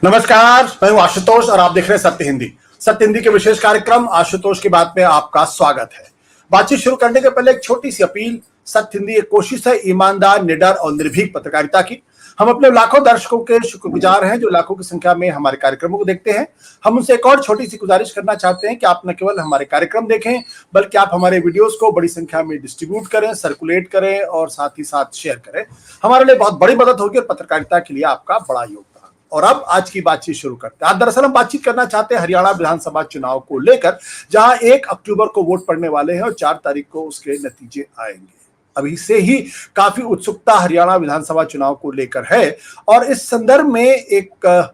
नमस्कार, मैं हूं आशुतोष और आप देख रहे हैं सत्य हिंदी। सत्य हिंदी के विशेष कार्यक्रम आशुतोष की बात में आपका स्वागत है। बातचीत शुरू करने के पहले एक छोटी सी अपील। सत्य हिंदी एक कोशिश है ईमानदार, निडर और निर्भीक पत्रकारिता की। हम अपने लाखों दर्शकों के शुक्रगुजार हैं जो लाखों की संख्या में हमारे कार्यक्रमों को देखते हैं। हम उनसे एक और छोटी सी गुजारिश करना चाहते हैं कि आप न केवल हमारे कार्यक्रम देखें बल्कि आप हमारे वीडियोस को बड़ी संख्या में डिस्ट्रीब्यूट करें, सर्कुलेट करें और साथ ही साथ शेयर करें। हमारे लिए बहुत बड़ी मदद होगी और पत्रकारिता के लिए आपका बड़ा योगदान। और अब आज की बातचीत शुरू करते हैं। आज दरअसल हम बातचीत करना चाहते हैं हरियाणा विधानसभा चुनाव को लेकर, जहां 1 अक्टूबर को वोट पड़ने वाले हैं और 4 तारीख को उसके नतीजे आएंगे। अभी से ही काफी उत्सुकता हरियाणा विधानसभा चुनाव को लेकर है और इस संदर्भ में एक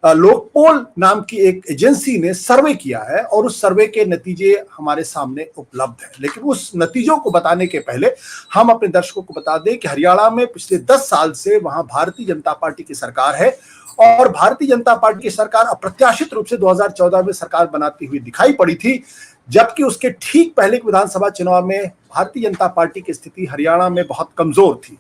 लोकपोल नाम की एक एजेंसी ने सर्वे किया है और उस सर्वे के नतीजे हमारे सामने उपलब्ध हैं। लेकिन उस नतीजों को बताने के पहले हम अपने दर्शकों को बता दें कि हरियाणा में पिछले 10 साल से वहां भारतीय जनता पार्टी की सरकार है और भारतीय जनता पार्टी की सरकार अप्रत्याशित रूप से 2014 में सरकार बनाती हुई दिखाई पड़ी थी, जबकि उसके ठीक पहले के विधानसभा चुनाव में भारतीय जनता पार्टी की स्थिति हरियाणा में बहुत कमजोर थी।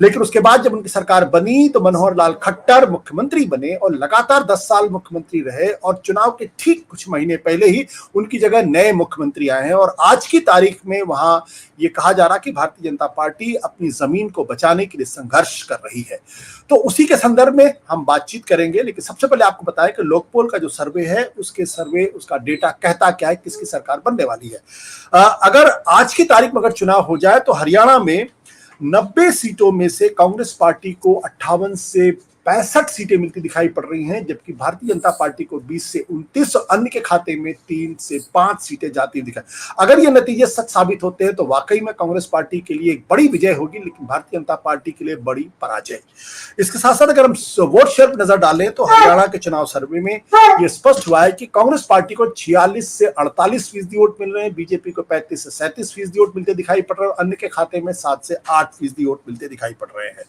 लेकिन उसके बाद जब उनकी सरकार बनी तो मनोहर लाल खट्टर मुख्यमंत्री बने और लगातार 10 साल मुख्यमंत्री रहे और चुनाव के ठीक कुछ महीने पहले ही उनकी जगह नए मुख्यमंत्री आए हैं और आज की तारीख में वहां ये कहा जा रहा कि भारतीय जनता पार्टी अपनी जमीन को बचाने के लिए संघर्ष कर रही है। तो उसी के संदर्भ में हम बातचीत करेंगे, लेकिन सबसे पहले आपको बताएं कि लोकपोल का जो सर्वे है उसका डेटा कहता क्या है, किसकी सरकार बनने वाली है। अगर आज की तारीख में अगर चुनाव हो जाए तो हरियाणा में 90 सीटों में से कांग्रेस पार्टी को 58 से 65 सीटें मिलती दिखाई पड़ रही हैं, जबकि भारतीय जनता पार्टी को 20 से 29 और अन्य के खाते में 3 से 5 सीटें जाती दिखाई। अगर ये नतीजे सच साबित होते हैं तो वाकई में कांग्रेस पार्टी के लिए एक बड़ी विजय होगी, लेकिन भारतीय जनता पार्टी के लिए बड़ी पराजय। इसके साथ साथ अगर हम वोट शेयर पर नजर डालें तो हरियाणा के चुनाव सर्वे में यह स्पष्ट हुआ है कि कांग्रेस पार्टी को 46 से 48% वोट मिल रहे हैं, बीजेपी को 35 से 37% वोट मिलते दिखाई पड़ रहे हैं, अन्य के खाते में 7 से 8% वोट मिलते दिखाई पड़ रहे हैं।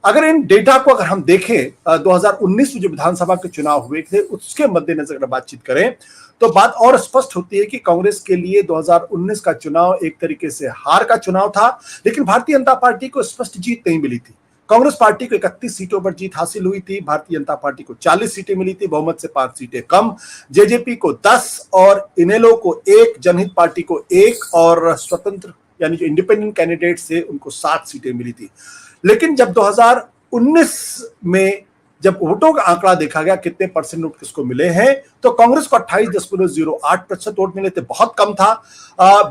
अगर इन डेटा को अगर हम देखें 2019 में जो विधानसभा के चुनाव हुए थे उसके मद्देनजर अगर बातचीत करें तो बात और स्पष्ट होती है कि कांग्रेस के लिए 2019 का चुनाव एक तरीके से हार का चुनाव था, लेकिन भारतीय जनता पार्टी को स्पष्ट जीत नहीं मिली थी। कांग्रेस पार्टी को 31 सीटों पर जीत हासिल हुई थी, भारतीय जनता पार्टी को 40 सीटें मिली थी, बहुमत से 5 सीटें कम, जेजेपी को 10 और इनेलो को 1, जनहित पार्टी को 1 और स्वतंत्र यानी जो इंडिपेंडेंट कैंडिडेट से उनको 7 सीटें मिली थी। लेकिन जब 2019 में जब वोटों का आंकड़ा देखा गया कितने परसेंट वोट किसको मिले हैं तो कांग्रेस को 28.08% वोट मिले थे, बहुत कम था।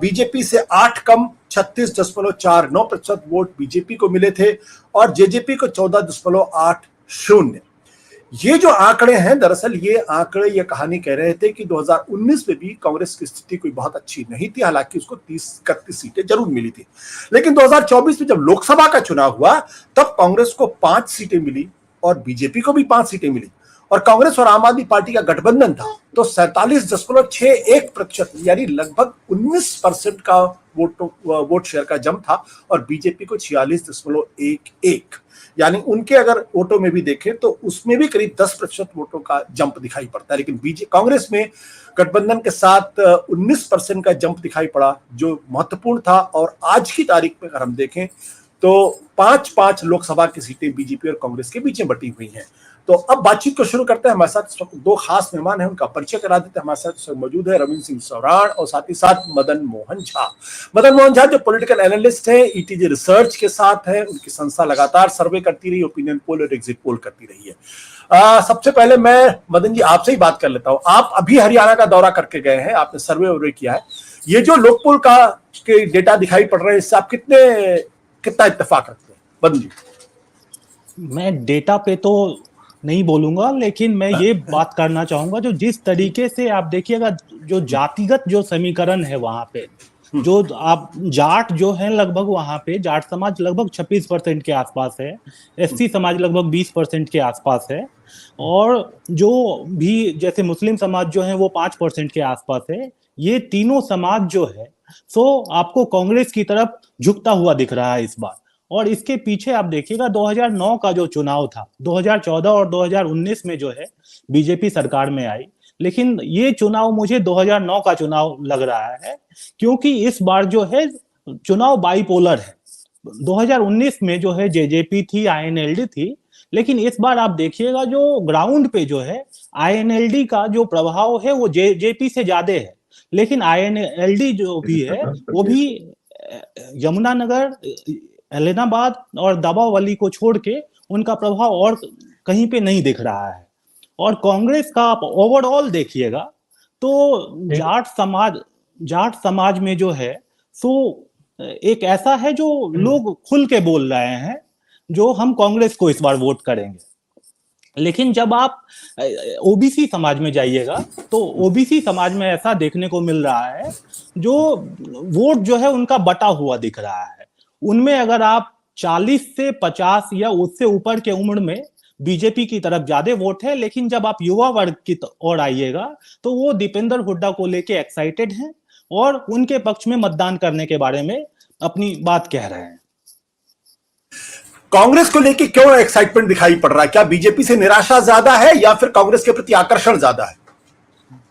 बीजेपी से 8 कम 36.49% वोट बीजेपी को मिले थे और जेजेपी को 14.80। ये जो आंकड़े हैं दरअसल ये आंकड़े ये कहानी कह रहे थे कि 2019 में भी कांग्रेस की स्थिति कोई बहुत अच्छी नहीं थी, हालांकि उसको 30-31 सीटें जरूर मिली थी। लेकिन 2024 में जब लोकसभा का चुनाव हुआ तब कांग्रेस को 5 सीटें मिली और बीजेपी को भी 5 सीटें मिली और कांग्रेस और आम आदमी पार्टी का गठबंधन था तो 47.61% यानी लगभग 19% का वोट शेयर का जंप था और बीजेपी को 46.11 यानी उनके अगर वोटों में भी देखें तो उसमें भी करीब 10% वोटों का जंप दिखाई पड़ता है। लेकिन कांग्रेस में गठबंधन के साथ 19% का जंप दिखाई पड़ा जो महत्वपूर्ण था। और आज की तारीख में अगर हम देखें तो 5-5 लोकसभा की सीटें बीजेपी और कांग्रेस के बीच में बटी हुई हैं। तो अब बातचीत को शुरू करते हैं। हमारे साथ 2 खास मेहमान हैं, उनका परिचय करा देते हैं। हमारे साथ मौजूद है रविंद्र सिंह सौराण और साथ ही साथ मदन मोहन झा जो पॉलिटिकल एनालिस्ट हैं, ईटीजे रिसर्च के साथ हैं। उनकी संस्था लगातार सर्वे करती रही, ओपिनियन पोल और एग्जिट पोल करती रही है। सबसे पहले मैं मदन जी आपसे ही बात कर लेता हूं। आप अभी हरियाणा का दौरा करके गए हैं, आपने सर्वे किया है, ये जो लोकपोल का के डेटा दिखाई पड़ रहे हैं इससे आप कितना इत्तेफाक रखते हैं मदन जी? मैं डेटा पे तो नहीं बोलूंगा, लेकिन मैं ये बात करना चाहूंगा जो जिस तरीके से आप देखिएगा जो जातिगत जो समीकरण है वहां पे, जो आप जाट जो है लगभग वहां पे जाट समाज लगभग 26% के आसपास है, एससी समाज लगभग 20% के आसपास है और जो भी जैसे मुस्लिम समाज जो है वो 5% के आसपास है। ये तीनों समाज जो है सो आपको कांग्रेस की तरफ झुकता हुआ दिख रहा है इस बार। और इसके पीछे आप देखिएगा 2009 का जो चुनाव था, 2014 और 2019 में जो है बीजेपी सरकार में आई, लेकिन ये चुनाव मुझे 2009 का चुनाव लग रहा है क्योंकि इस बार जो है चुनाव बाइपोलर है। 2019 में जो है जेजेपी थी, आईएनएलडी थी, लेकिन इस बार आप देखिएगा जो ग्राउंड पे जो है आईएनएलडी का जो प्रभाव है वो जेजेपी से ज्यादा है। लेकिन आईएनएलडी जो भी है वो भी यमुनानगर, एलनाबाद और दबावली को छोड़ के उनका प्रभाव और कहीं पे नहीं दिख रहा है। और कांग्रेस का आप ओवरऑल देखिएगा तो जाट समाज में जो है सो एक ऐसा है जो लोग खुल के बोल रहे हैं जो हम कांग्रेस को इस बार वोट करेंगे। लेकिन जब आप ओबीसी समाज में जाइएगा तो ओबीसी समाज में ऐसा देखने को मिल रहा है जो वोट जो है उनका बटा हुआ दिख रहा है। उनमें अगर आप 40 से 50 या उससे ऊपर के उम्र में बीजेपी की तरफ ज्यादा वोट है, लेकिन जब आप युवा वर्ग की ओर आइएगा तो वो दीपेंद्र हुड्डा को लेके एक्साइटेड हैं और उनके पक्ष में मतदान करने के बारे में अपनी बात कह रहे हैं। कांग्रेस को लेके क्यों एक्साइटमेंट दिखाई पड़ रहा है? क्या बीजेपी से निराशा ज्यादा है या फिर कांग्रेस के प्रति आकर्षण ज्यादा है?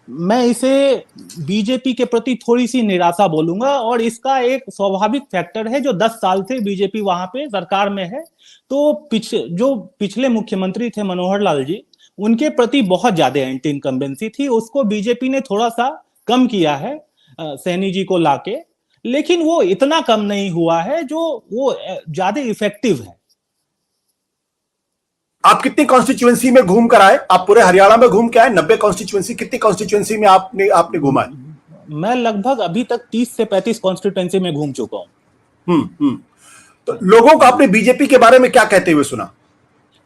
मैं इसे बीजेपी के प्रति थोड़ी सी निराशा बोलूंगा, और इसका एक स्वाभाविक फैक्टर है जो 10 साल से बीजेपी वहां पे सरकार में है। तो जो पिछले मुख्यमंत्री थे मनोहर लाल जी, उनके प्रति बहुत ज्यादा एंटी इनकम्बेंसी थी, उसको बीजेपी ने थोड़ा सा कम किया है सैनी जी को लाके, लेकिन वो इतना कम नहीं हुआ है जो वो ज्यादा इफेक्टिव है। आप कितनी कॉन्स्टिट्यूएंसी में घूम कर आए? आप पूरे हरियाणा में घूम के आए, 90 कॉन्स्टिट्यूएंसी, कितनी कॉन्स्टिट्यूएंसी में आपने घूमा है? मैं लगभग अभी तक 30 से 35 कॉन्स्टिट्यूएंसी में घूम चुका हूं। तो लोगों को आपने बीजेपी के बारे में क्या कहते हुए सुना?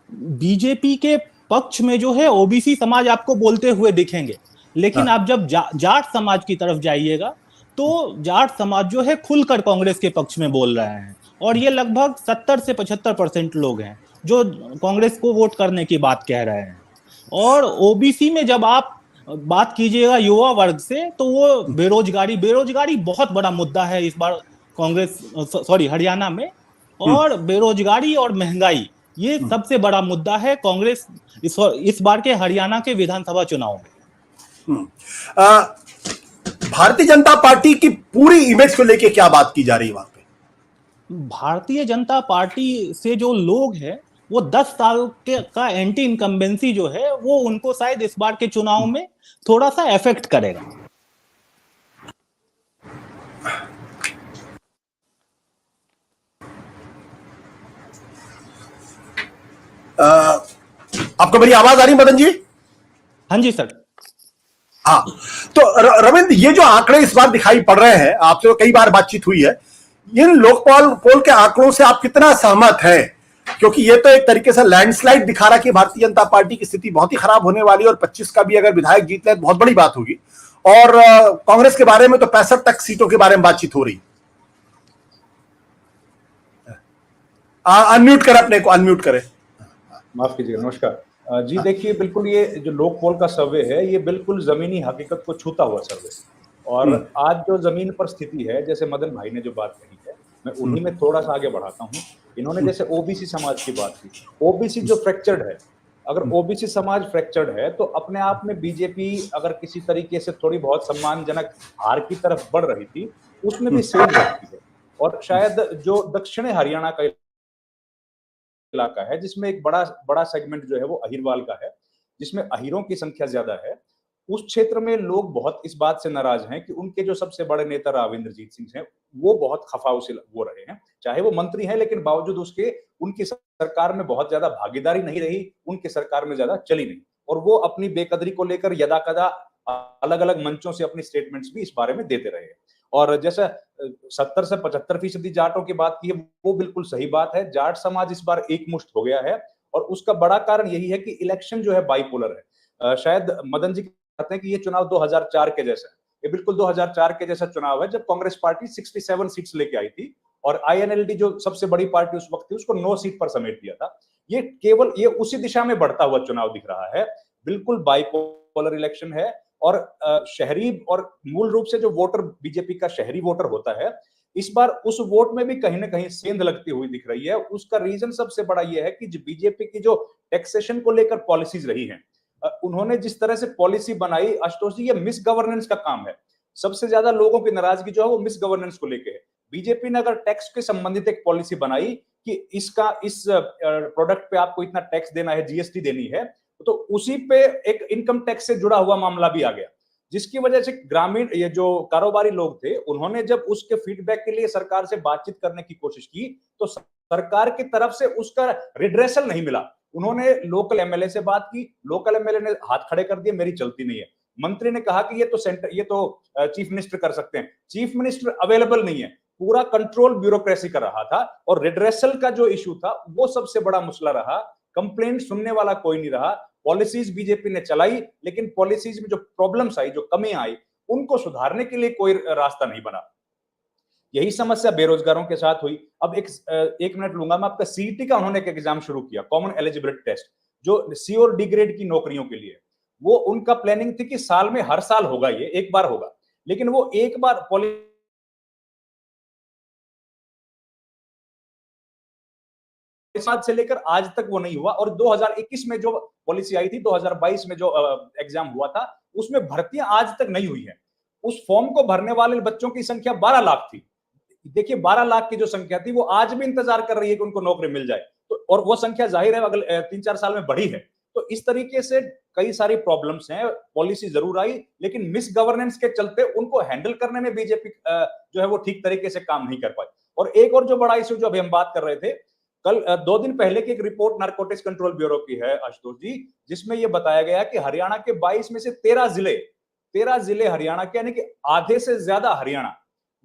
बीजेपी के पक्ष में जो है ओबीसी समाज आपको बोलते हुए दिखेंगे, लेकिन आप जब जाट समाज की तरफ जाइएगा तो जाट समाज जो है खुलकर कांग्रेस के पक्ष में बोल रहे हैं, और ये लगभग 70 से 75% लोग हैं जो कांग्रेस को वोट करने की बात कह रहे हैं। और ओबीसी में जब आप बात कीजिएगा युवा वर्ग से तो वो बेरोजगारी बहुत बड़ा मुद्दा है इस बार हरियाणा में। और बेरोजगारी और महंगाई ये सबसे बड़ा मुद्दा है कांग्रेस इस बार के हरियाणा के विधानसभा चुनाव में। भारतीय जनता पार्टी की पूरी इमेज को लेकर क्या बात की जा रही है वहां पे? भारतीय जनता पार्टी से जो लोग हैं वो 10 साल का एंटी इनकम्बेंसी जो है वो उनको शायद इस बार के चुनाव में थोड़ा सा इफेक्ट करेगा। आपको मेरी आवाज आ रही मदन जी? हाँ जी सर। हाँ, तो रविंद्र, ये जो आंकड़े इस बार दिखाई पड़ रहे हैं, आपसे तो कई बार बातचीत हुई है, इन लोकपाल पोल के आंकड़ों से आप कितना सहमत हैं? क्योंकि ये तो एक तरीके से लैंडस्लाइड दिखा रहा है कि भारतीय जनता पार्टी की स्थिति बहुत ही खराब होने वाली है, और 25 का भी अगर विधायक जीत ले तो बहुत बड़ी बात होगी। और कांग्रेस के बारे में तो 65 तक सीटों के बारे में बातचीत हो रही। अनम्यूट करें अपने को, अनम्यूट करें। माफ कीजिएगा, नमस्कार जी। देखिए, बिल्कुल ये जो लोक पोल का सर्वे है ये बिल्कुल जमीनी हकीकत को छूता हुआ सर्वे, और आज जो जमीन पर स्थिति है, जैसे मदन भाई ने जो बात कही है, मैं उन्हीं में थोड़ा सा आगे बढ़ाता हूँ। इन्होंने जैसे ओबीसी समाज की बात की, ओबीसी जो फ्रैक्चर्ड है, अगर ओबीसी समाज फ्रैक्चर्ड है तो अपने आप में बीजेपी अगर किसी तरीके से थोड़ी बहुत सम्मानजनक हार की तरफ बढ़ रही थी, उसमें भी सेम रहती है। और शायद जो दक्षिणी हरियाणा का इलाका है जिसमें एक बड़ा सेगमेंट जो है वो अहिरवाल का है, जिसमें अहिरों की संख्या ज्यादा है, उस क्षेत्र में लोग बहुत इस बात से नाराज हैं कि उनके जो सबसे बड़े नेता राव इंद्रजीत सिंह हैं वो बहुत खफा उसे वो रहे हैं। चाहे वो मंत्री हैं लेकिन बावजूद उसके उनकी सरकार में बहुत ज्यादा भागीदारी नहीं रही, उनकी सरकार में ज्यादा चली नहीं, और वो अपनी बेकदरी को लेकर यदा कदा अलग अलग मंचों से अपनी स्टेटमेंट्स भी इस बारे में देते रहे। और जैसा 70 से 75% जाटों की बात की है, वो बिल्कुल सही बात है। जाट समाज इस बार एकमुश्त हो गया है, और उसका बड़ा कारण यही है कि इलेक्शन जो है बाइपोलर है। शायद मदन जी कहते हैं कि ये चुनाव 2004 के जैसा है, ये बिल्कुल 2004 के जैसा चुनाव है जब कांग्रेस पार्टी 67 सीट्स लेके आई थी और आईएनएलडी जो सबसे बड़ी पार्टी उस वक्त थी उसको 9 सीट पर समेट दिया था। ये केवल ये उसी दिशा में बढ़ता हुआ चुनाव दिख रहा है, बिल्कुल बाइपोलर इलेक्शन है। और शहरी और मूल रूप से जो वोटर बीजेपी का शहरी वोटर होता है, इस बार उस वोट में भी कहीं ना कहीं सेंध लगती हुई दिख रही है। उसका रीजन सबसे बड़ा यह है कि बीजेपी की जो टैक्सेशन को लेकर पॉलिसीज रही हैं, उन्होंने जिस तरह से पॉलिसी बनाई, आशुतोष जी, ये मिस गवर्नेंस का काम है। सबसे ज्यादा लोगों की नाराजगी जो है वो मिस गवर्नेंस को लेकर है। बीजेपी ने अगर टैक्स के संबंधित एक पॉलिसी बनाई कि इस प्रोडक्ट पे आपको इतना टैक्स देना है, जीएसटी देनी है, तो उसी पे एक इनकम टैक्स से जुड़ा हुआ मामला भी आ गया, जिसकी वजह से ग्रामीण ये जो कारोबारी लोग थे, उन्होंने जब उसके फीडबैक के लिए सरकार से बातचीत करने की कोशिश की तो सरकार की तरफ से उसका रिड्रेसल नहीं मिला। उन्होंने लोकल एमएलए से बात की, लोकल एमएलए ने हाथ खड़े कर दिए, मेरी चलती नहीं है। मंत्री ने कहा कि ये तो चीफ मिनिस्टर कर सकते हैं। चीफ मिनिस्टर अवेलेबल नहीं है, पूरा कंट्रोल ब्यूरोक्रेसी कर रहा था, और रिड्रेसल का जो इशू था वो सबसे बड़ा मसला रहा। कंप्लेंट सुनने वाला कोई नहीं रहा। पॉलिसीज बीजेपी ने चलाई, लेकिन पॉलिसीज में जो प्रॉब्लम्स आई, जो कमी आई, उनको सुधारने के लिए कोई रास्ता नहीं बना। यही समस्या बेरोजगारों के साथ हुई। अब एक मिनट लूंगा मैं आपका। सीईटी का उन्होंने एक एग्जाम शुरू किया, कॉमन एलिजिबिलिटी टेस्ट, जो सी और डी ग्रेड की नौकरियों के लिए। वो उनका प्लानिंग थी कि साल में हर साल होगा, ये एक बार होगा, लेकिन वो एक बार साल से लेकर आज तक वो नहीं हुआ। और 2021 में जो पॉलिसी आई थी, 2022 में जो एग्जाम हुआ था, उसमें भर्तियां आज तक नहीं हुई है। उस फॉर्म को भरने वाले बच्चों की संख्या 12 लाख थी। देखिए 12 लाख की जो संख्या थी, वो आज भी इंतजार कर रही है कि उनको नौकरी मिल जाए। तो और वो संख्या जाहिर है अगले 3-4 साल में बढ़ी है। तो इस तरीके से कई सारी प्रॉब्लम्स हैं। पॉलिसी जरूर आई, लेकिन मिस गवर्नेंस के चलते उनको हैंडल करने में बीजेपी जो है वो ठीक तरीके से काम नहीं कर पाई। और एक और जो बड़ा इश्यू जो अभी हम बात कर रहे थे, कल 2 दिन पहले की एक रिपोर्ट नारकोटिक्स कंट्रोल ब्यूरो की है आशुतोष जी, जिसमें यह बताया गया कि हरियाणा के 22 में से 13 जिले हरियाणा के, यानी कि आधे से ज्यादा हरियाणा,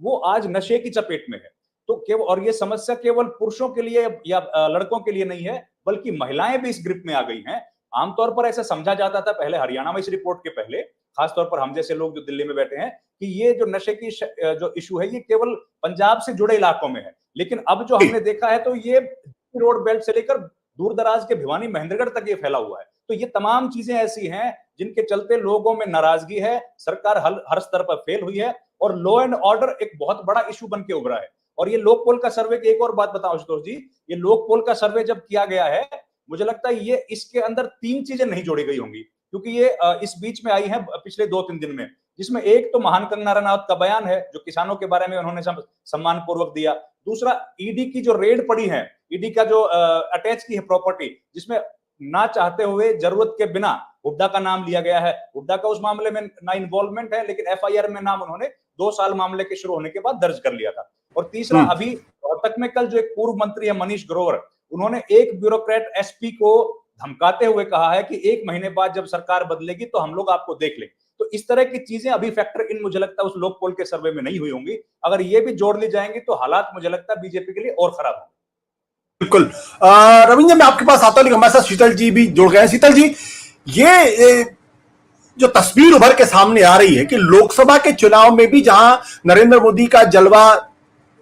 वो आज नशे की चपेट में है। तो केवल, और ये समस्या केवल पुरुषों के लिए या लड़कों के लिए नहीं है, बल्कि महिलाएं भी इस ग्रिप में आ गई हैं। आमतौर पर ऐसा समझा जाता था पहले हरियाणा में, इस रिपोर्ट के पहले, खासतौर पर हम जैसे लोग जो दिल्ली में बैठे हैं, कि ये जो नशे की जो इशू है, ये केवल पंजाब से जुड़े इलाकों में है। लेकिन अब जो हमने देखा है, तो ये रोड बेल्ट से लेकर दूर दराज के भिवानी महेंद्रगढ़ तक ये फैला हुआ है। तो ये तमाम चीजें ऐसी हैं जिनके चलते लोगों में नाराजगी है, सरकार हर स्तर पर फेल हुई है, और लॉ एंड ऑर्डर एक बहुत बड़ा इशू बन के उभरा है। और ये लोक पोल का सर्वे की एक और बात बताऊं आशुतोष जी, ये लोक पोल का सर्वे जब किया गया है, मुझे लगता है ये इसके अंदर 3 चीजें नहीं जोड़ी गई होंगी, क्योंकि ये इस बीच में आई है पिछले 2-3 दिन में, जिसमें एक तो महान कंगना रनौत का बयान है, जो किसानों के बारे में उन्होंने सम्मान पूर्वक दिया। दूसरा, ईडी की जो रेड पड़ी है, ईडी का जो अटैच की है प्रॉपर्टी, जिसमें ना चाहते हुए, जरूरत के बिना हुड्डा का नाम लिया गया है। हुड्डा का उस मामले में ना इन्वॉल्वमेंट है, लेकिन एफआईआर में नाम उन्होंने 2 साल मामले के शुरू होने के बाद दर्ज कर लिया था। और तीसरा, अभी रोहतक में कल जो एक पूर्व मंत्री है मनीष ग्रोवर, उन्होंने एक ब्यूरोक्रेट एसपी को धमकाते हुए कहा है कि 1 महीने बाद जब सरकार बदलेगी तो हम लोग आपको देख लेंगे। तो इस तरह की चीजें अभी फैक्टर इन, मुझे लगता है, उस लोक पोल के सर्वे में नहीं हुई होंगी। अगर ये भी जोड़ ली जाएंगी तो हालात, मुझे लगता है, बीजेपी के लिए और खराब होंगे। बिल्कुल। रविंद्र, मैं आपके पास आता हूं, लेकिन हमारे साथ शीतल जी भी जुड़ गए हैं। शीतल जी, ये जो तस्वीर उभर के सामने आ रही है कि लोकसभा के चुनाव में भी जहां नरेंद्र मोदी का जलवा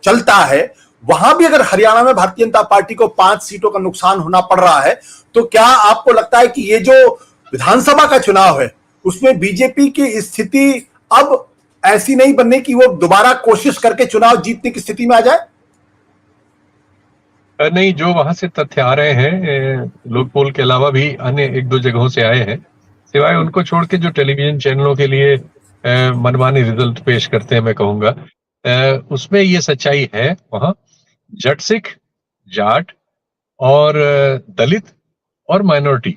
चलता है, वहां भी अगर हरियाणा में भारतीय जनता पार्टी को 5 सीटों का नुकसान होना पड़ रहा है, तो क्या आपको लगता है कि ये जो विधानसभा का चुनाव है, उसमें बीजेपी की स्थिति अब ऐसी नहीं बनने की वो दोबारा कोशिश करके चुनाव जीतने की स्थिति में आ जाए? नहीं, जो वहां से तथ्य आ रहे हैं, लोक पोल के अलावा भी अन्य 1-2 जगहों से आए हैं, सिवाय उनको छोड़ के जो टेलीविजन चैनलों के लिए मनमानी रिजल्ट पेश करते हैं, मैं कहूंगा, उसमें ये सच्चाई है। वहां जट सिख, जाट और दलित और माइनॉरिटी,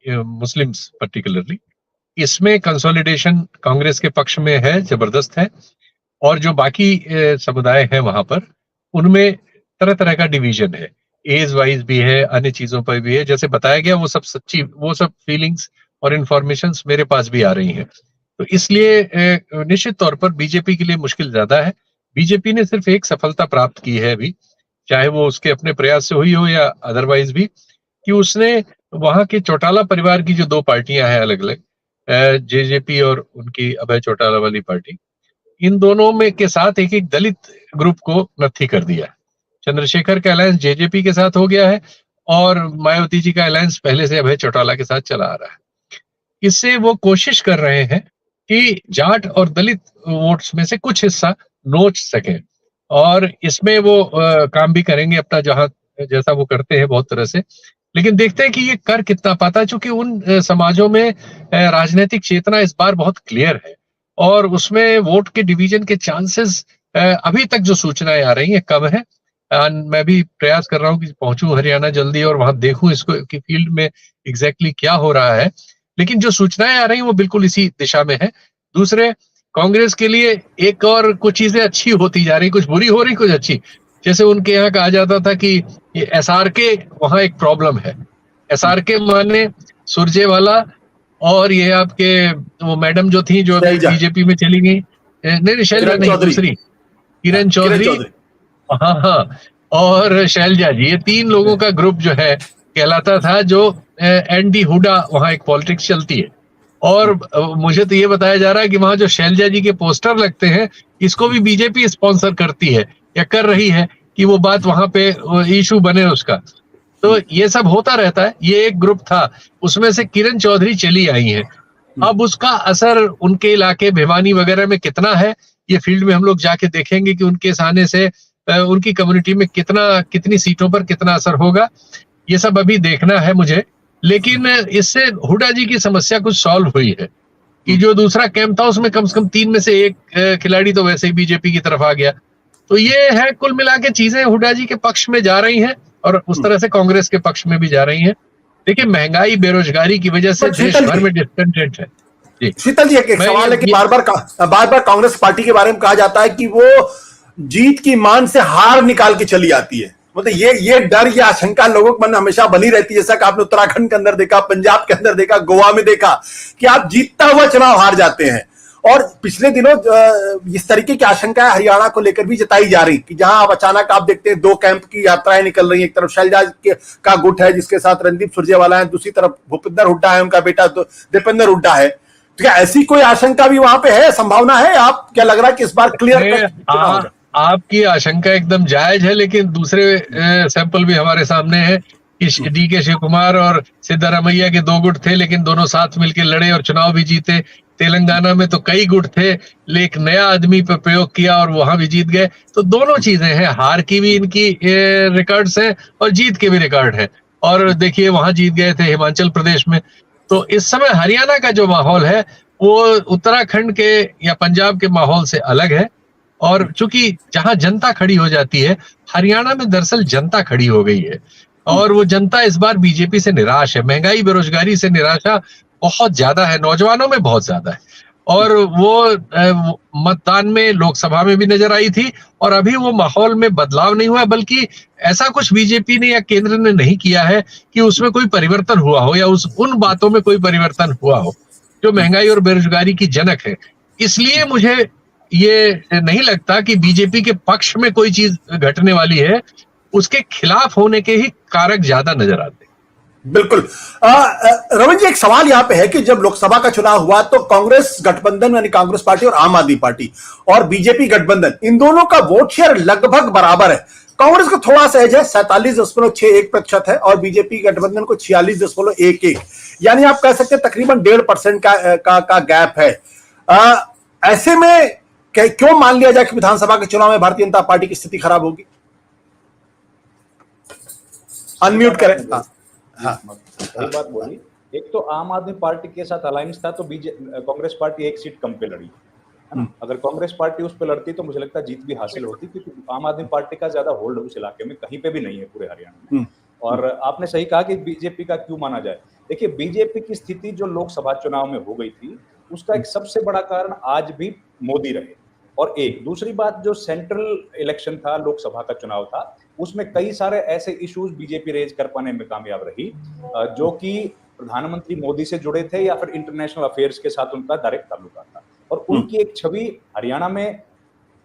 मुस्लिम्स पर्टिकुलरली, इसमें कंसोलिडेशन कांग्रेस के पक्ष में है, जबरदस्त है। और जो बाकी समुदाय है वहां पर, उनमें तरह तरह का डिवीजन है, एज वाइज भी है, अन्य चीजों पर भी है। जैसे बताया गया, वो सब फीलिंग्स और इंफॉर्मेशंस मेरे पास भी आ रही हैं। तो इसलिए निश्चित तौर पर बीजेपी के लिए मुश्किल ज्यादा है। बीजेपी ने सिर्फ एक सफलता प्राप्त की है अभी, चाहे वो उसके अपने प्रयास से हुई हो या अदरवाइज भी, कि उसने वहां के चौटाला परिवार की जो 2 पार्टियां हैं अलग अलग, जेजेपी और उनकी अभय चौटाला वाली पार्टी, इन दोनों में के साथ एक एक दलित ग्रुप को नत्थी कर दिया। चंद्रशेखर का अलायंस जेजेपी के साथ हो गया है, और मायावती जी का अलायंस पहले से अभय चौटाला के साथ चला आ रहा है। इससे वो कोशिश कर रहे हैं कि जाट और दलित वोट्स में से कुछ हिस्सा नोच सके, और इसमें वो काम भी करेंगे अपना, जैसा वो करते हैं बहुत तरह से। लेकिन देखते हैं कि ये कर कितना पाता है, चूंकि उन समाजों में राजनीतिक चेतना इस बार बहुत क्लियर है, और उसमें वोट के डिवीजन के चांसेस अभी तक जो सूचनाएं आ रही हैं कम है। मैं भी प्रयास कर रहा हूँ कि पहुंचूं हरियाणा जल्दी और वहां देखूं इसको कि फील्ड में एग्जैक्टली क्या हो रहा है। लेकिन जो सूचनाएं आ रही हैं वो बिल्कुल इसी दिशा में है। दूसरे, कांग्रेस के लिए एक और कुछ चीजें अच्छी होती जा रही, कुछ बुरी हो रही, कुछ अच्छी। जैसे उनके यहाँ कहा जाता था कि ये SRK वहां एक प्रॉब्लम है। SRK माने सुरजेवाला, और ये आपके वो मैडम जो थी जो अभी शैलजा, बीजेपी में चली गई, नहीं शैलजा किरण नहीं, चौधरी। दूसरी हाँ, किरण किरण चौधरी। चौधरी। हाँ हाँ, और शैलजा जी, ये 3 लोगों का ग्रुप जो है कहलाता था, जो एंटी हुडा वहां एक पॉलिटिक्स चलती है। और मुझे तो ये बताया जा रहा है कि वहां जो शैलजा जी के पोस्टर लगते हैं, इसको भी बीजेपी स्पॉन्सर करती है या कर रही है कि वो बात वहां पे इशू बने उसका। तो ये सब होता रहता है। ये एक ग्रुप था, उसमें से किरण चौधरी चली आई है। अब उसका असर उनके इलाके भिवानी वगैरह में कितना है, ये फील्ड में हम लोग जाके देखेंगे कि उनके इस आने से उनकी कम्युनिटी में कितनी सीटों पर कितना असर होगा। ये सब अभी देखना है मुझे। लेकिन इससे हुड्डा जी की समस्या कुछ सॉल्व हुई है कि जो दूसरा कैंप था उसमें कम से कम 3 में से 1 खिलाड़ी तो वैसे ही बीजेपी की तरफ आ गया। तो ये है, कुल मिला के चीजें हुड्डा जी के पक्ष में जा रही हैं और उस तरह से कांग्रेस के पक्ष में भी जा रही हैं। देखिए, महंगाई बेरोजगारी की वजह से बट देश भर में डिस्कंटेंट है। जी, शीतल जी, एक मैं सवाल है कि ये बार बार कांग्रेस पार्टी के बारे में कहा जाता है कि वो जीत की मान से हार निकाल के चली आती है। मतलब ये डर या आशंका लोगों के मन में हमेशा बनी रहती है, जैसा कि आपने उत्तराखंड के अंदर देखा, पंजाब के अंदर देखा, गोवा में देखा कि आप जीतता हुआ चुनाव हार जाते हैं। और पिछले दिनों इस तरीके की आशंकाएं हरियाणा को लेकर भी जताई जा रही कि जहां आप अचानक आप देखते हैं 2 कैंप की यात्राएं निकल रही हैं। एक तरफ शैलजा का गुट है जिसके साथ रणदीप सुरजेवाला है, दूसरी तरफ भूपिंदर हुड्डा है, उनका बेटा दीपेंद्र हुड्डा है। तो क्या ऐसी कोई आशंका भी वहां पे है, संभावना है? आप क्या लग रहा है कि इस बार क्लियर कट चुनाव होगा? आपकी आशंका एकदम जायज है, लेकिन दूसरे सैंपल भी हमारे सामने है कि DK शिव कुमार और सिद्धारमैया के 2 गुट थे, लेकिन दोनों साथ मिलकर लड़े और चुनाव भी जीते। तेलंगाना में तो कई गुट थे, लेकिन नया आदमी पर प्रयोग किया और वहां भी जीत गए। तो दोनों चीजें हैं, हार की भी इनकी रिकॉर्ड्स है और जीत के भी रिकॉर्ड है। और देखिए, वहां जीत गए थे हिमाचल प्रदेश में। तो इस समय हरियाणा का जो माहौल है वो उत्तराखंड के या पंजाब के माहौल से अलग है। और चूंकि जहां जनता खड़ी हो जाती है, हरियाणा में दरअसल जनता खड़ी हो गई है और वो जनता इस बार बीजेपी से निराश है। महंगाई बेरोजगारी से निराशा बहुत ज्यादा है, नौजवानों में बहुत ज्यादा है। और वो मतदान में लोकसभा में भी नजर आई थी। और अभी वो माहौल में बदलाव नहीं हुआ, बल्कि ऐसा कुछ बीजेपी ने या केंद्र ने नहीं किया है कि उसमें कोई परिवर्तन हुआ हो या उन बातों में कोई परिवर्तन हुआ हो जो महंगाई और बेरोजगारी की जनक है। इसलिए मुझे ये नहीं लगता कि बीजेपी के पक्ष में कोई चीज घटने वाली है, उसके खिलाफ होने के ही कारक ज्यादा नजर आते हैं। बिल्कुल। रमन जी, एक सवाल यहां पे है कि जब लोकसभा का चुनाव हुआ तो कांग्रेस गठबंधन यानी कांग्रेस पार्टी और आम आदमी पार्टी और बीजेपी गठबंधन, इन दोनों का वोट शेयर लगभग बराबर है। कांग्रेस को थोड़ा सहज है, 47.61% है, और बीजेपी गठबंधन को 46.11, यानी आप कह सकते हैं तकरीबन 1.5% का गैप है। ऐसे में क्यों मान लिया जाए कि विधानसभा के चुनाव में भारतीय जनता पार्टी की स्थिति खराब होगी? अनम्यूट करें। सही बात बोली। एक तो आम आदमी पार्टी के साथ अलायंस था, तो कांग्रेस पार्टी 1 सीट कम पे लड़ी, है ना। अगर कांग्रेस पार्टी उस पे लड़ती तो मुझे लगता है जीत भी हासिल होती, क्योंकि आम आदमी पार्टी का ज्यादा होल्ड उस इलाके में कहीं पे भी नहीं है पूरे हरियाणा में। और आपने सही कहा कि बीजेपी का क्यों माना जाए। देखिए, बीजेपी की स्थिति जो लोकसभा चुनाव में हो गई थी, उसका एक सबसे बड़ा कारण आज भी मोदी रहे। और एक दूसरी बात, जो सेंट्रल इलेक्शन था, लोकसभा का चुनाव था, उसमें कई सारे ऐसे इश्यूज बीजेपी रेज कर पाने में कामयाब रही जो कि प्रधानमंत्री मोदी से जुड़े थे या फिर इंटरनेशनल अफेयर्स के साथ उनका डायरेक्ट ताल्लुक था। और उनकी एक छवि हरियाणा में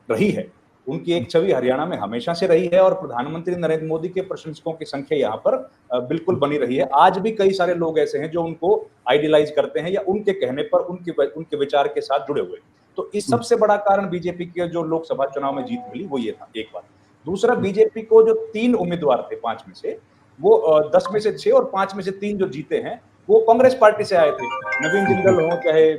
रही है, उनकी एक छवि हरियाणा में हमेशा से रही है। और प्रधानमंत्री नरेंद्र मोदी के प्रशंसकों की संख्या यहाँ पर बिल्कुल बनी रही है। आज भी कई सारे लोग ऐसे हैं जो उनको आइडियलाइज करते हैं या उनके कहने पर उनके विचार के साथ जुड़े हुए। तो इस सबसे बड़ा कारण बीजेपी के जो लोकसभा चुनाव में जीत मिली वो ये था, एक बात। दूसरा, बीजेपी को जो 3 उम्मीदवार थे 5 में से, वो 10 में से 6 और 5 में से 3 जो जीते हैं वो कांग्रेस पार्टी से आए थे। नवीन जिंदल हो, चाहे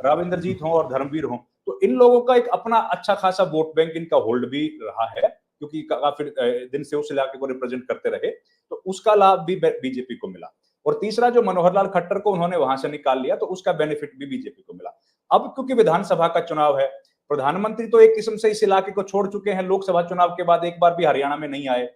राविंदरजीत हो और धर्मवीर हो, तो इन लोगों का एक अपना अच्छा खासा वोट बैंक इनका होल्ड भी रहा है, क्योंकि काफी दिन से उस इलाके को रिप्रेजेंट करते रहे, तो उसका लाभ भी बीजेपी को मिला। और तीसरा, जो मनोहर लाल खट्टर को उन्होंने वहां से निकाल लिया, तो उसका बेनिफिट भी बीजेपी को मिला। अब क्योंकि विधानसभा का चुनाव है, प्रधानमंत्री तो एक किस्म से इस इलाके को छोड़ चुके हैं, लोकसभा चुनाव के बाद एक बार भी हरियाणा में नहीं आए।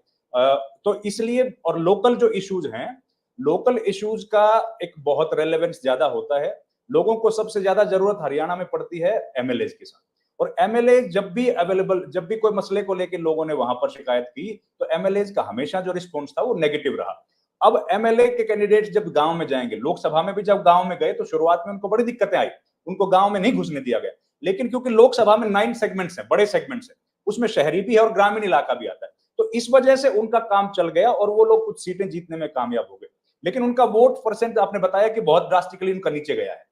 तो इसलिए, और लोकल जो इश्यूज हैं, लोकल इश्यूज का एक बहुत रेलेवेंस ज्यादा होता है। लोगों को सबसे ज्यादा जरूरत हरियाणा में पड़ती है एमएलए के साथ, और एमएलए जब भी अवेलेबल, जब भी कोई मसले को लेकर लोगों ने वहां पर शिकायत की तो एमएलए का हमेशा जो रिस्पॉन्स था वो नेगेटिव रहा। अब एमएलए के कैंडिडेट जब गांव में जाएंगे, लोकसभा में भी जब गांव में गए तो शुरुआत में उनको बड़ी दिक्कतें आई, उनको गांव में नहीं घुसने दिया गया। लेकिन क्योंकि लोकसभा में 9 सेगमेंट्स हैं, बड़े सेगमेंट्स हैं, उसमें शहरी भी है और ग्रामीण इलाका भी आता है, तो इस वजह से उनका काम चल गया और वो लोग कुछ सीटें जीतने में कामयाब हो गए। लेकिन उनका वोट परसेंट आपने बताया कि बहुत ड्रास्टिकली उनका नीचे गया है।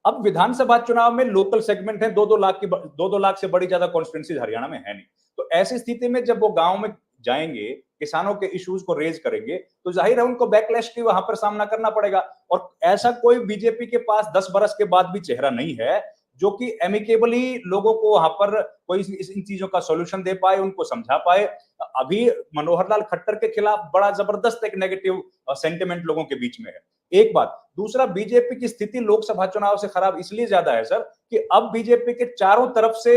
अब विधानसभा चुनाव में लोकल सेगमेंट है, 2-2 लाख से बड़ी ज्यादा कॉन्स्टिट्यूंसीज हरियाणा में है नहीं। तो ऐसी स्थिति में जब वो गांव में जाएंगे, किसानों के इश्यूज को रेज करेंगे, तो जाहिर है उनको बैकलैश की वहां पर सामना करना पड़ेगा। और ऐसा कोई बीजेपी के पास 10 बरस के बाद भी चेहरा नहीं है जो कि एमिकेबली लोगों को वहां पर कोई इन चीजों का सॉल्यूशन दे पाए, उनको समझा पाए। अभी मनोहर लाल खट्टर के खिलाफ बड़ा जबरदस्त एक नेगेटिव सेंटिमेंट लोगों के बीच में है, एक बात। दूसरा, बीजेपी की स्थिति लोकसभा चुनाव से खराब इसलिए ज्यादा है सर कि अब बीजेपी के चारों तरफ से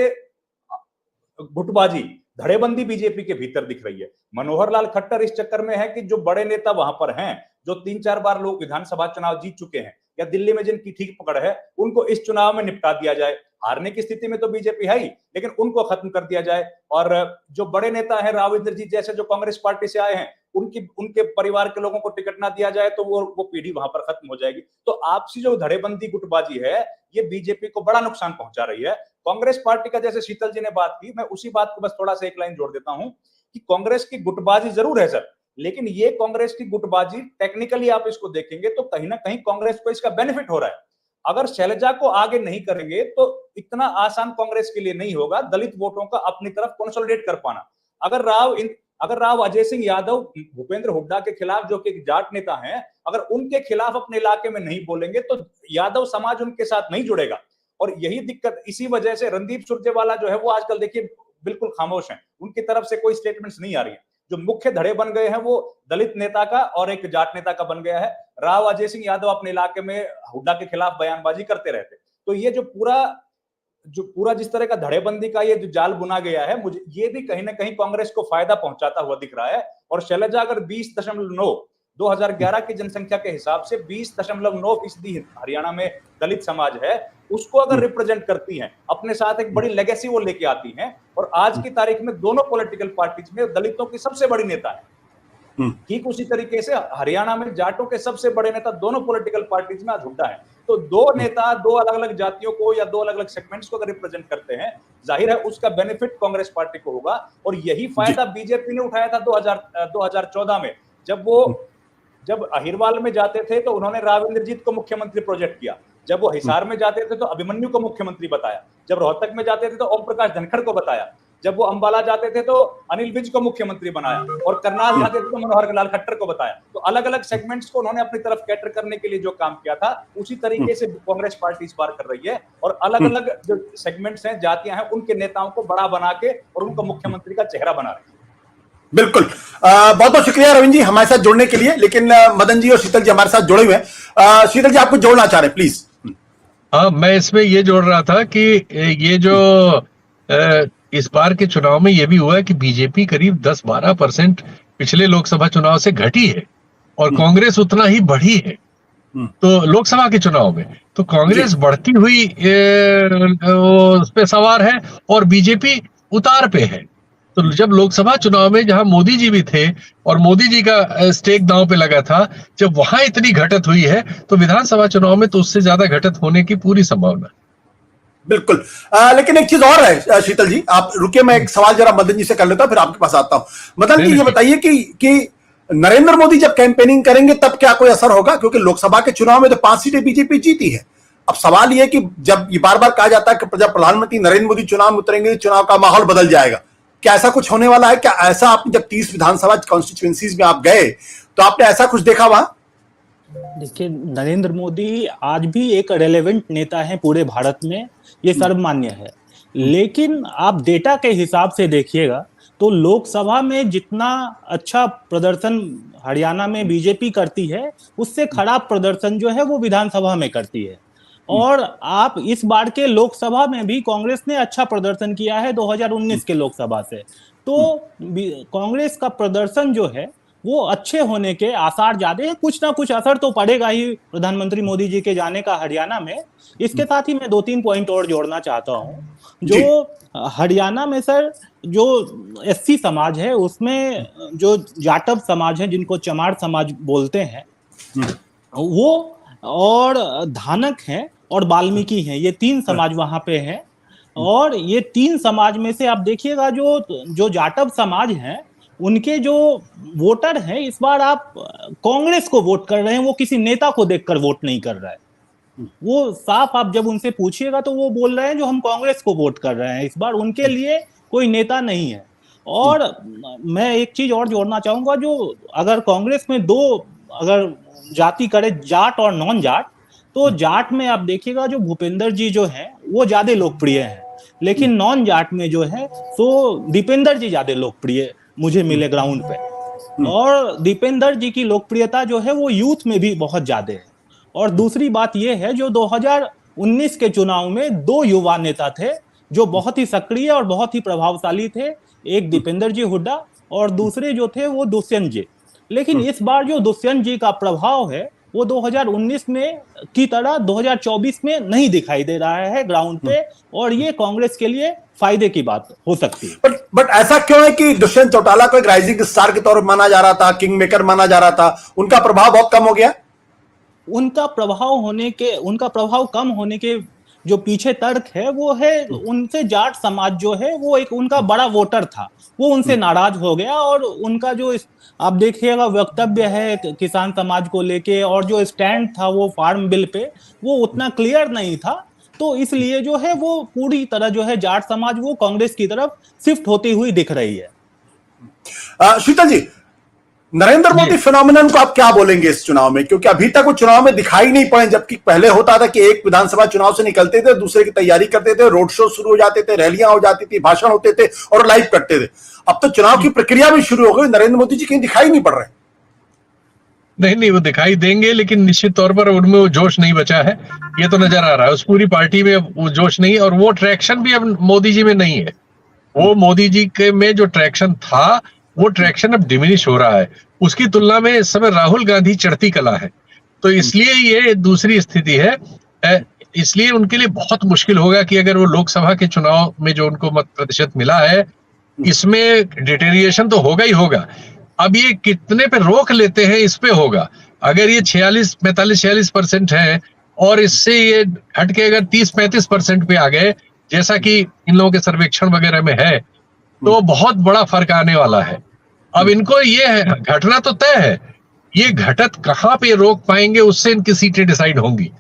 गुटबाजी, धड़ेबंदी बीजेपी के भीतर दिख रही है। मनोहर लाल खट्टर इस चक्कर में है कि जो बड़े नेता वहां पर हैं, जो 3-4 बार लोग विधानसभा चुनाव जीत चुके हैं या दिल्ली में जिनकी ठीक पकड़ है, उनको इस चुनाव में निपटा दिया जाए। हारने की स्थिति में तो बीजेपी है ही, लेकिन उनको खत्म कर दिया जाए। और जो बड़े नेता हैं, राव इंद्रजीत जैसे जो कांग्रेस पार्टी से आए हैं, उनके परिवार के लोगों को टिकट ना दिया जाए तो वो पीढ़ी वहां पर खत्म हो जाएगी। तो आपसी जो धड़ेबंदी गुटबाजी है, ये बीजेपी को बड़ा नुकसान पहुंचा रही है। कांग्रेस पार्टी का, जैसे शीतल जी ने बात की, मैं उसी बात को बस थोड़ा सा एक लाइन जोड़ देता हूं कि कांग्रेस की गुटबाजी जरूर है सर, लेकिन ये कांग्रेस की गुटबाजी टेक्निकली आप इसको देखेंगे तो कहीं ना कहीं कांग्रेस को इसका बेनिफिट हो रहा है। अगर शैलजा को आगे नहीं करेंगे तो इतना आसान कांग्रेस के लिए नहीं होगा दलित वोटों का अपनी तरफ कंसोलिडेट कर पाना। अगर राव अजय सिंह यादव भूपेंद्र हुड्डा के खिलाफ, जो कि एक जाट नेता हैं, अगर उनके खिलाफ अपने इलाके में नहीं बोलेंगे तो यादव समाज उनके साथ नहीं जुड़ेगा। और यही दिक्कत, इसी वजह से रणदीप सुरजेवाला जो है वो आजकल देखिए बिल्कुल खामोश हैं, उनकी तरफ से कोई स्टेटमेंट्स नहीं आ रही है। जो मुख्य धड़े बन गए हैं वो दलित नेता का और एक जाट नेता का बन गया है। राव अजय सिंह यादव अपने इलाके में हुड्डा के खिलाफ बयानबाजी करते रहते। तो ये जो पूरा जिस तरह का धड़ेबंदी का ये जो जाल बुना गया है, मुझे ये भी कहीं ना कहीं कांग्रेस को फायदा पहुंचाता हुआ दिख रहा है। और शैलजा अगर 2011 की जनसंख्या के हिसाब से 20.9% हरियाणा में दलित समाज है, उसको अगर रिप्रेजेंट करती हैं, अपने साथ एक बड़ी लेगेसी वो लेके आती हैं, और आज की तारीख में दोनों पॉलिटिकल पार्टीज में दलितों की सबसे बड़ी नेता है। ठीक उसी तरीके से हरियाणा में जाटों के सबसे बड़े नेता दोनों पॉलिटिकल पार्टीज में आज हुड्डा है। तो दो नेता दो अलग अलग जातियों को या दो अलग अलग सेगमेंट्स को अगर रिप्रेजेंट करते हैं, जाहिर है उसका बेनिफिट कांग्रेस पार्टी को होगा। और यही फायदा बीजेपी ने उठाया था 2014 में, जब अहिरवाल में जाते थे तो उन्होंने राव इंद्रजीत को मुख्यमंत्री प्रोजेक्ट किया, जब वो हिसार में जाते थे तो अभिमन्यु को मुख्यमंत्री बताया, जब रोहतक में जाते थे तो ओम प्रकाश धनखड़ को बताया, जब वो अंबाला जाते थे तो अनिल विज को मुख्यमंत्री बनाया, और करनाल जाते थे तो मनोहर लाल खट्टर को बताया। तो अलग अलग सेगमेंट्स को उन्होंने अपनी तरफ कैटर करने के लिए जो काम किया था, उसी तरीके से कांग्रेस पार्टी इस बार कर रही है। और अलग अलग जो सेगमेंट्स हैं, जातियां हैं, उनके नेताओं को बड़ा बना के और उनको मुख्यमंत्री का चेहरा बना रही है। बिल्कुल, बहुत बहुत शुक्रिया रविंद्र जी हमारे साथ जुड़ने के लिए। लेकिन मदन जी और शीतल जी हमारे साथ जुड़े हुए हैं। शीतल जी आपको जोड़ना चाह रहे हैं, प्लीज। हाँ, मैं इसमें ये जोड़ रहा था कि ये जो इस बार के चुनाव में ये भी हुआ है कि बीजेपी करीब 10-12% पिछले लोकसभा चुनाव से घटी है और कांग्रेस उतना ही बढ़ी है। तो लोकसभा के चुनाव में तो कांग्रेस बढ़ती हुई उस पे सवार है और बीजेपी उतार पे है। तो जब लोकसभा चुनाव में जहां मोदी जी भी थे और मोदी जी का स्टेक दांव पे लगा था, जब वहां इतनी घटत हुई है तो विधानसभा चुनाव में तो उससे ज्यादा घटत होने की पूरी संभावना। बिल्कुल, लेकिन एक चीज और है शीतल जी, आप रुके, मैं एक सवाल जरा मदन जी से कर लेता हूं, फिर आपके पास आता हूं। मदन जी ये बताइए कि नरेंद्र मोदी जब कैंपेनिंग करेंगे तब क्या कोई असर होगा? क्योंकि लोकसभा के चुनाव में तो 5 सीटें बीजेपी जीती है। अब सवाल यह कि जब ये बार बार कहा जाता है कि जब प्रधानमंत्री नरेंद्र मोदी चुनाव में उतरेंगे चुनाव का माहौल बदल जाएगा, क्या ऐसा कुछ होने वाला है? क्या ऐसा आपने जब 30 विधानसभा कॉन्स्टिट्यूएंसीज में आप गए तो आपने ऐसा कुछ देखा वहां? देखिए, नरेंद्र मोदी आज भी एक रेलेवेंट नेता है पूरे भारत में, ये सर्वमान्य है। लेकिन आप डेटा के हिसाब से देखिएगा तो लोकसभा में जितना अच्छा प्रदर्शन हरियाणा में बीजेपी करती है, उससे खराब प्रदर्शन जो है वो विधानसभा में करती है। और आप इस बार के लोकसभा में भी कांग्रेस ने अच्छा प्रदर्शन किया है 2019 के लोकसभा से। तो कांग्रेस का प्रदर्शन जो है वो अच्छे होने के आसार ज्यादा है। कुछ ना कुछ असर तो पड़ेगा ही प्रधानमंत्री मोदी जी के जाने का हरियाणा में। इसके साथ ही मैं 2-3 पॉइंट और जोड़ना चाहता हूँ। जो हरियाणा में सर जो एससी समाज है उसमें जो जाटव समाज है जिनको चमार समाज बोलते हैं वो, और धानक हैं और वाल्मीकि हैं, ये 3 समाज वहां पे हैं। और ये 3 समाज में से आप देखिएगा जो जाटव समाज हैं उनके जो वोटर हैं इस बार आप कांग्रेस को वोट कर रहे हैं, वो किसी नेता को देखकर वोट नहीं कर रहा है। वो साफ आप जब उनसे पूछिएगा तो वो बोल रहे हैं जो हम कांग्रेस को वोट कर रहे हैं, इस बार उनके लिए कोई नेता नहीं है। और मैं एक चीज और जोड़ना चाहूंगा, जो अगर कांग्रेस में 2 अगर जाति करे, जाट और नॉन जाट, तो जाट में आप देखिएगा जो भूपेंद्र जी जो हैं वो ज्यादा लोकप्रिय हैं, लेकिन नॉन जाट में जो है तो दीपेंद्र जी ज्यादा लोकप्रिय मुझे मिले ग्राउंड पे। और दीपेंद्र जी की लोकप्रियता जो है वो यूथ में भी बहुत ज्यादा है। और दूसरी बात ये है जो 2019 के चुनाव में 2 युवा नेता थे जो बहुत ही सक्रिय और बहुत ही प्रभावशाली थे, एक दीपेंद्र जी हुड्डा और दूसरे जो थे वो दुष्यंत जी। लेकिन इस बार जो दुष्यंत जी का प्रभाव है वो 2019 में की तरह 2024 में नहीं दिखाई दे रहा है ग्राउंड पे, और ये कांग्रेस के लिए फायदे की बात हो सकती है। बट ऐसा क्यों है कि दुष्यंत चौटाला को एक राइजिंग स्टार के तौर पर माना जा रहा था, किंग मेकर माना जा रहा था, उनका प्रभाव बहुत कम हो गया? उनका प्रभाव कम होने के जो पीछे तर्क है वो है उनसे जाट समाज जो है वो एक उनका बड़ा वोटर था, वो उनसे नाराज हो गया। और उनका जो आप देखिएगा वक्तव्य है किसान समाज को लेके और जो स्टैंड था वो फार्म बिल पे वो उतना क्लियर नहीं था। तो इसलिए जो है वो पूरी तरह जो है जाट समाज वो कांग्रेस की तरफ शिफ्ट होती हुई दिख रही है। शीतल जी, नरेंद्र मोदी फिनोमिनन को आप क्या बोलेंगे इस चुनाव में? क्योंकि अभी तक वो चुनाव में दिखाई नहीं पड़े, जबकि पहले होता था कि एक विधानसभा चुनाव से निकलते थे, दूसरे की तैयारी करते थे, रोड शो शुरू हो जाते थे, रैलियां हो जाती थी, भाषण होते थे और लाइव करते थे। अब तो चुनाव की प्रक्रिया भी शुरू हो गई, नरेंद्र मोदी जी कहीं दिखाई नहीं पड़ रहे। नहीं, वो दिखाई देंगे, लेकिन निश्चित तौर पर उनमें वो जोश नहीं बचा है, ये तो नजर आ रहा है। उस पूरी पार्टी में वो जोश नहीं, और वो ट्रैक्शन भी अब मोदी जी में नहीं है। वो मोदी जी के में जो ट्रैक्शन था वो ट्रैक्शन अब डिमिनिश हो रहा है। उसकी तुलना में इस समय राहुल गांधी चढ़ती कला है, तो इसलिए ये दूसरी स्थिति है। इसलिए उनके लिए बहुत मुश्किल होगा कि अगर वो लोकसभा के चुनाव में जो उनको मत प्रतिशत मिला है इसमें डिटेरिएशन तो होगा ही होगा। अब ये कितने पे रोक लेते हैं इस पे होगा। अगर ये 45-46% है और इससे ये हट के अगर 30-35% पे आ गए, जैसा कि इन लोगों के सर्वेक्षण वगैरह में है, तो बहुत बड़ा फर्क आने वाला है। अब इनको ये है, घटना तो तय है, ये घटत कहां पे रोक पाएंगे उससे इनकी सीटें डिसाइड होंगी।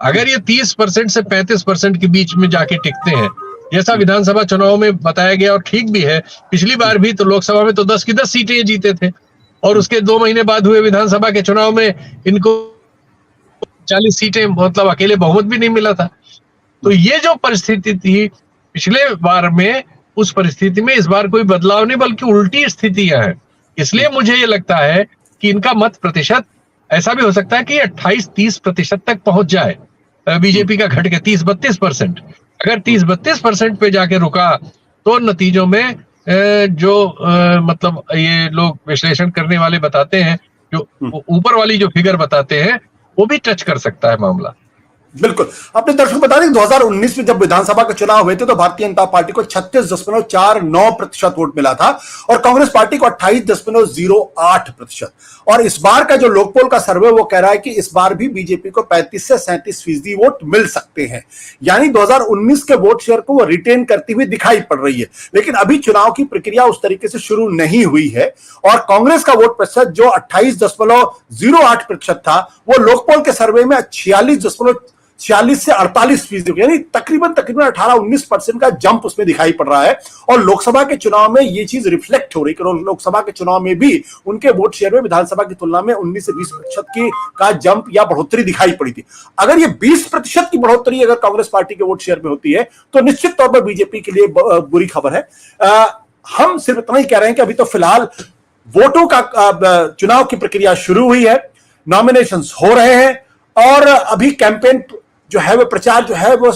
अगर ये 30% से 35% के बीच में जाके टिकते हैं, जैसा विधानसभा चुनाव में बताया गया, और ठीक भी है, पिछली बार भी तो लोकसभा में तो 10 की 10 सीटें जीते थे, और उसके 2 महीने बाद हुए विधानसभा के चुनाव में इनको 40 सीटें, मतलब अकेले बहुमत भी नहीं मिला था। तो ये जो परिस्थिति थी पिछले बार में, उस परिस्थिति में इस बार कोई बदलाव नहीं बल्कि उल्टी स्थितियां हैं। इसलिए मुझे ये लगता है कि इनका मत प्रतिशत ऐसा भी हो सकता है कि 28-30% तक पहुंच जाए, बीजेपी का घट के 30-32%। अगर 30-32% पे जाके रुका तो नतीजों में जो मतलब ये लोग विश्लेषण करने वाले बताते हैं, जो ऊपर वाली जो फिगर बताते हैं, वो भी टच कर सकता है मामला। बिल्कुल, अपने दर्शकों को बता दें 2019 में जब विधानसभा के चुनाव हुए थे तो भारतीय जनता पार्टी को 36.49% वोट मिला था और कांग्रेस पार्टी को 28.08%। और इस बार का जो लोकपोल का सर्वे वो कह रहा है कि इस बार भी बीजेपी को 35 से 37% वोट मिल सकते हैं, यानी 2019 के वोट शेयर को वो रिटेन करती हुई दिखाई पड़ रही है। लेकिन अभी चुनाव की प्रक्रिया उस तरीके से शुरू नहीं हुई है और कांग्रेस का वोट प्रतिशत जो 28.08% था वो लोकपोल के सर्वे में 46 से 48%, यानी तकरीबन 18-19% का जंप उसमें दिखाई पड़ रहा है। और लोकसभा के चुनाव में ये चीज रिफ्लेक्ट हो रही है कि लोकसभा के चुनाव में भी उनके वोट शेयर में विधानसभा की तुलना में 19 से 20% की का जंप या बढ़ोतरी दिखाई पड़ी थी। अगर ये 20% की बढ़ोतरी अगर कांग्रेस पार्टी के वोट शेयर में होती है तो निश्चित तौर पर बीजेपी के लिए बुरी खबर है। हम सिर्फ इतना ही कह रहे हैं कि अभी तो फिलहाल वोटों का चुनाव की प्रक्रिया शुरू हुई है, नॉमिनेशंस हो रहे हैं और अभी कैंपेन जो है वो प्रचार जो है वो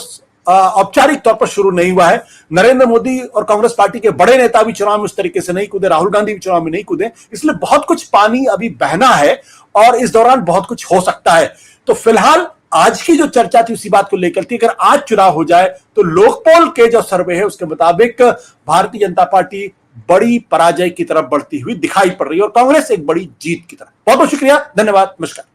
औपचारिक तौर पर शुरू नहीं हुआ है। नरेंद्र मोदी और कांग्रेस पार्टी के बड़े नेता भी चुनाव में उस तरीके से नहीं कूदे, राहुल गांधी भी चुनाव में नहीं कूदे, इसलिए बहुत कुछ पानी अभी बहना है और इस दौरान बहुत कुछ हो सकता है। तो फिलहाल आज की जो चर्चा थी उसी बात को लेकर थी, अगर आज चुनाव हो जाए तो लोकपोल के जो सर्वे है उसके मुताबिक भारतीय जनता पार्टी बड़ी पराजय की तरफ बढ़ती हुई दिखाई पड़ रही है और कांग्रेस एक बड़ी जीत की तरफ। बहुत बहुत शुक्रिया, धन्यवाद, नमस्कार।